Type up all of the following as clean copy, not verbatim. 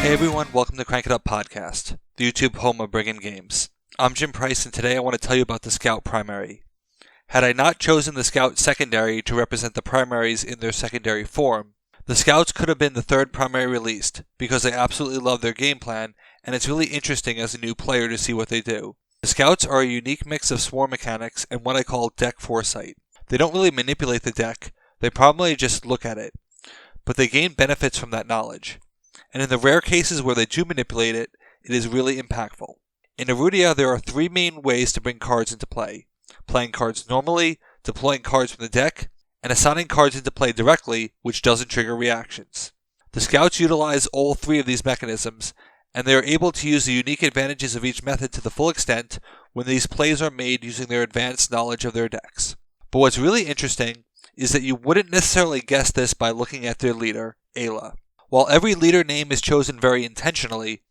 Hey everyone, welcome to Crank It Up Podcast, the YouTube home of Brigand Games. I'm Jim Price, and today I want to tell you about the Scout Primary. Had I not chosen the Scout Secondary to represent the primaries in their secondary form, the Scouts could have been the third primary released, because I absolutely love their game plan, and it's really interesting as a new player to see what they do. The Scouts are a unique mix of swarm mechanics and what I call deck foresight. They don't really manipulate the deck, they probably just look at it, but they gain benefits from that knowledge. And in the rare cases where they do manipulate it, it is really impactful. In Erudia, there are three main ways to bring cards into play: playing cards normally, deploying cards from the deck, and assigning cards into play directly, which doesn't trigger reactions. The Scouts utilize all three of these mechanisms, and they are able to use the unique advantages of each method to the full extent when these plays are made using their advanced knowledge of their decks. But what's really interesting is that you wouldn't necessarily guess this by looking at their leader, Ayla. While every leader name is chosen very intentionally,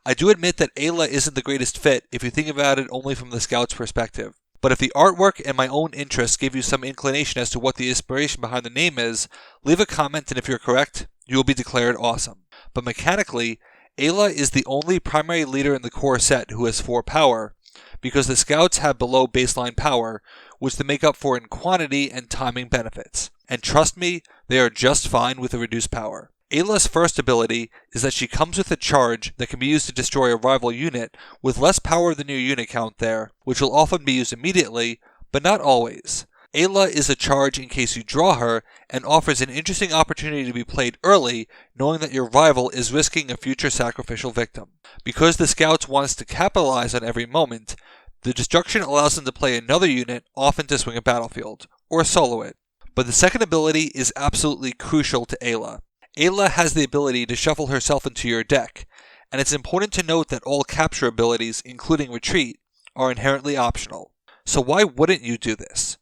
I do admit that Ayla isn't the greatest fit if you think about it only from the Scout's perspective. But if the artwork and my own interests give you some inclination as to what the inspiration behind the name is, leave a comment, and if you're correct, you will be declared awesome. But mechanically, Ayla is the only primary leader in the core set who has 4 power, because the Scouts have below baseline power, which they make up for in quantity and timing benefits. And trust me, they are just fine with the reduced power. Ayla's first ability is that she comes with a charge that can be used to destroy a rival unit with less power than your unit count there, which will often be used immediately, but not always. Ayla is a charge in case you draw her, and offers an interesting opportunity to be played early, knowing that your rival is risking a future sacrificial victim. Because the Scouts want us to capitalize on every moment, the destruction allows them to play another unit, often to swing a battlefield, or solo it. But the second ability is absolutely crucial to Ayla. Ayla has the ability to shuffle herself into your deck, and it's important to note that all capture abilities, including retreat, are inherently optional. So why wouldn't you do this?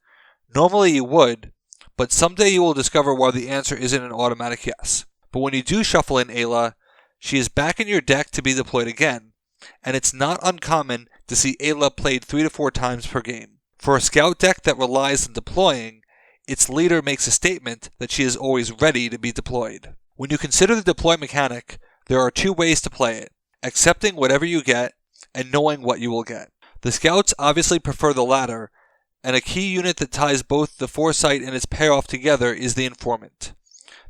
Normally you would, but someday you will discover why the answer isn't an automatic yes. But when you do shuffle in Ayla, she is back in your deck to be deployed again, and it's not uncommon to see Ayla played 3 to 4 times per game. For a Scout deck that relies on deploying, its leader makes a statement that she is always ready to be deployed. When you consider the deploy mechanic, there are 2 ways to play it: accepting whatever you get, and knowing what you will get. The Scouts obviously prefer the latter, and a key unit that ties both the foresight and its payoff together is the Informant.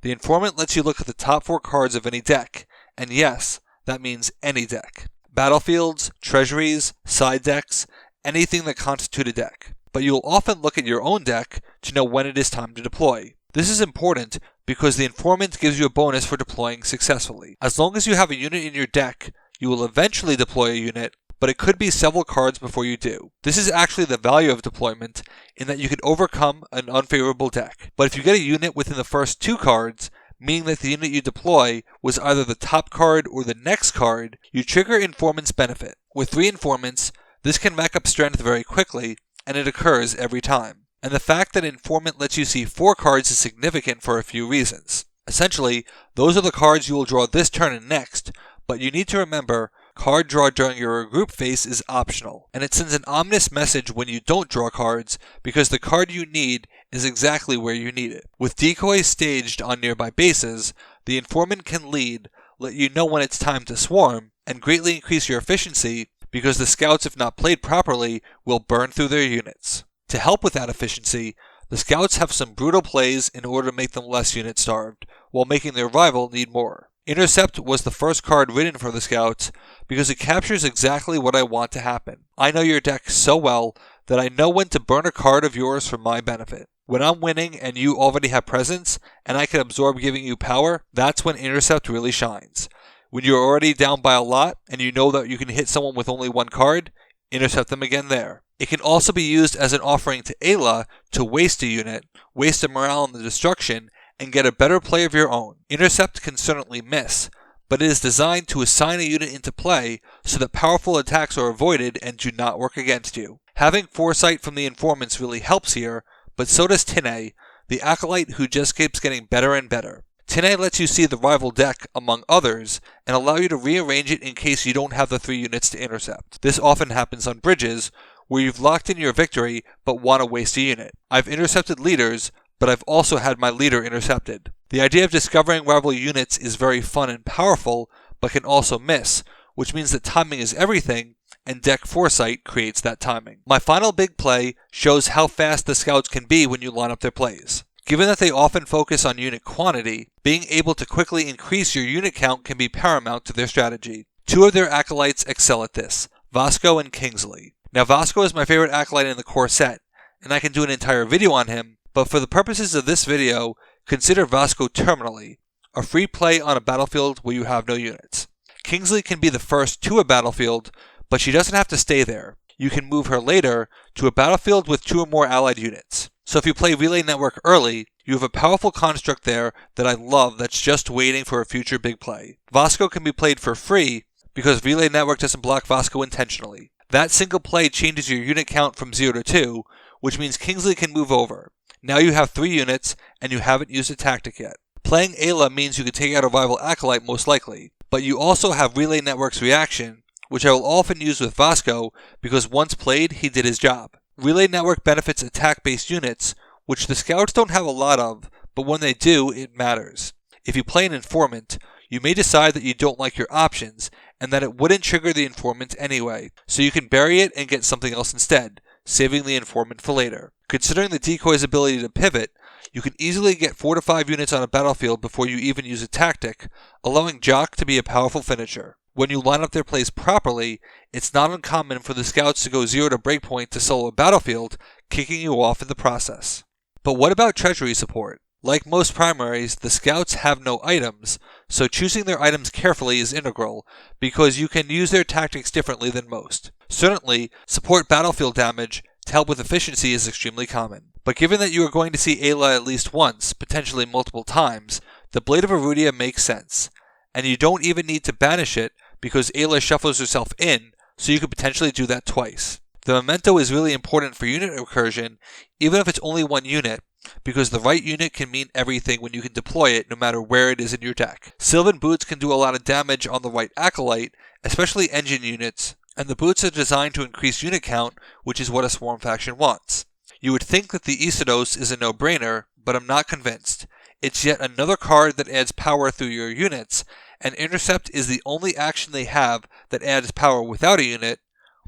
The Informant lets you look at the top 4 cards of any deck, and yes, that means any deck. Battlefields, treasuries, side decks, anything that constitute a deck. But you will often look at your own deck to know when it is time to deploy. This is important because the Informant gives you a bonus for deploying successfully. As long as you have a unit in your deck, you will eventually deploy a unit, but it could be several cards before you do. This is actually the value of deployment, in that you can overcome an unfavorable deck. But if you get a unit within the first 2 cards, meaning that the unit you deploy was either the top card or the next card, you trigger Informant's benefit. With 3 Informants, this can rack up strength very quickly, and it occurs every time. And the fact that Informant lets you see 4 cards is significant for a few reasons. Essentially, those are the cards you will draw this turn and next, but you need to remember, card draw during your regroup phase is optional, and it sends an ominous message when you don't draw cards, because the card you need is exactly where you need it. With Decoy staged on nearby bases, the Informant can lead, let you know when it's time to swarm, and greatly increase your efficiency, because the Scouts, if not played properly, will burn through their units. To help with that efficiency, the Scouts have some brutal plays in order to make them less unit starved, while making their rival need more. Intercept was the first card written for the Scouts because it captures exactly what I want to happen. I know your deck so well that I know when to burn a card of yours for my benefit. When I'm winning and you already have presence, and I can absorb giving you power, that's when Intercept really shines. When you're already down by a lot, and you know that you can hit someone with only 1 card, intercept them again there. It can also be used as an offering to Ayla to waste a unit, waste a morale in the destruction, and get a better play of your own. Intercept can certainly miss, but it is designed to assign a unit into play so that powerful attacks are avoided and do not work against you. Having foresight from the Informants really helps here, but so does Tinne, the acolyte who just keeps getting better and better. Tinne lets you see the rival deck, among others, and allow you to rearrange it in case you don't have the 3 units to intercept. This often happens on bridges, where you've locked in your victory but want to waste a unit. I've intercepted leaders, but I've also had my leader intercepted. The idea of discovering rival units is very fun and powerful, but can also miss, which means that timing is everything, and deck foresight creates that timing. My final big play shows how fast the scouts can be when you line up their plays. Given that they often focus on unit quantity, being able to quickly increase your unit count can be paramount to their strategy. Two of their acolytes excel at this, Vasco and Kingsley. Now Vasco is my favorite acolyte in the core set, and I can do an entire video on him, but for the purposes of this video, consider Vasco terminally, a free play on a battlefield where you have no units. Kingsley can be the first to a battlefield, but she doesn't have to stay there. You can move her later to a battlefield with 2 or more allied units. So if you play Relay Network early, you have a powerful construct there that I love that's just waiting for a future big play. Vasco can be played for free because Relay Network doesn't block Vasco intentionally. That single play changes your unit count from 0 to 2, which means Kingsley can move over. Now you have 3 units, and you haven't used a tactic yet. Playing Ayla means you can take out a rival acolyte most likely, but you also have Relay Network's reaction, which I will often use with Vasco because once played, he did his job. Relay Network benefits attack-based units, which the scouts don't have a lot of, but when they do, it matters. If you play an Informant, you may decide that you don't like your options, and that it wouldn't trigger the Informant anyway, so you can bury it and get something else instead, saving the Informant for later. Considering the Decoy's ability to pivot, you can easily get 4 to 5 units on a battlefield before you even use a tactic, allowing Jock to be a powerful finisher. When you line up their plays properly, it's not uncommon for the scouts to go 0 to breakpoint to solo a battlefield, kicking you off in the process. But what about treasury support? Like most primaries, the scouts have no items, so choosing their items carefully is integral, because you can use their tactics differently than most. Certainly, support battlefield damage to help with efficiency is extremely common. But given that you are going to see Ayla at least once, potentially multiple times, the Blade of Erudia makes sense. And you don't even need to banish it because Ayla shuffles herself in, so you could potentially do that twice. The Memento is really important for unit recursion, even if it's only 1 unit, because the right unit can mean everything when you can deploy it no matter where it is in your deck. Sylvan Boots can do a lot of damage on the right acolyte, especially engine units, and the boots are designed to increase unit count, which is what a swarm faction wants. You would think that the Isados is a no-brainer, but I'm not convinced. It's yet another card that adds power through your units, and Intercept is the only action they have that adds power without a unit,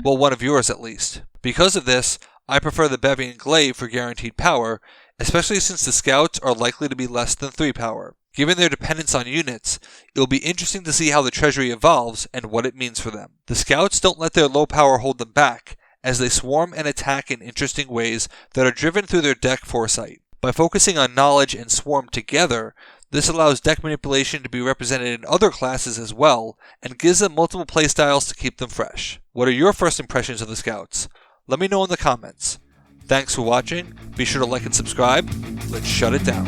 well, one of yours at least. Because of this, I prefer the Bevy and Glaive for guaranteed power, especially since the scouts are likely to be less than 3 power. Given their dependence on units, it will be interesting to see how the treasury evolves and what it means for them. The scouts don't let their low power hold them back, as they swarm and attack in interesting ways that are driven through their deck foresight. By focusing on knowledge and swarm together, this allows deck manipulation to be represented in other classes as well, and gives them multiple playstyles to keep them fresh. What are your first impressions of the scouts? Let me know in the comments. Thanks for watching, be sure to like and subscribe, let's shut it down.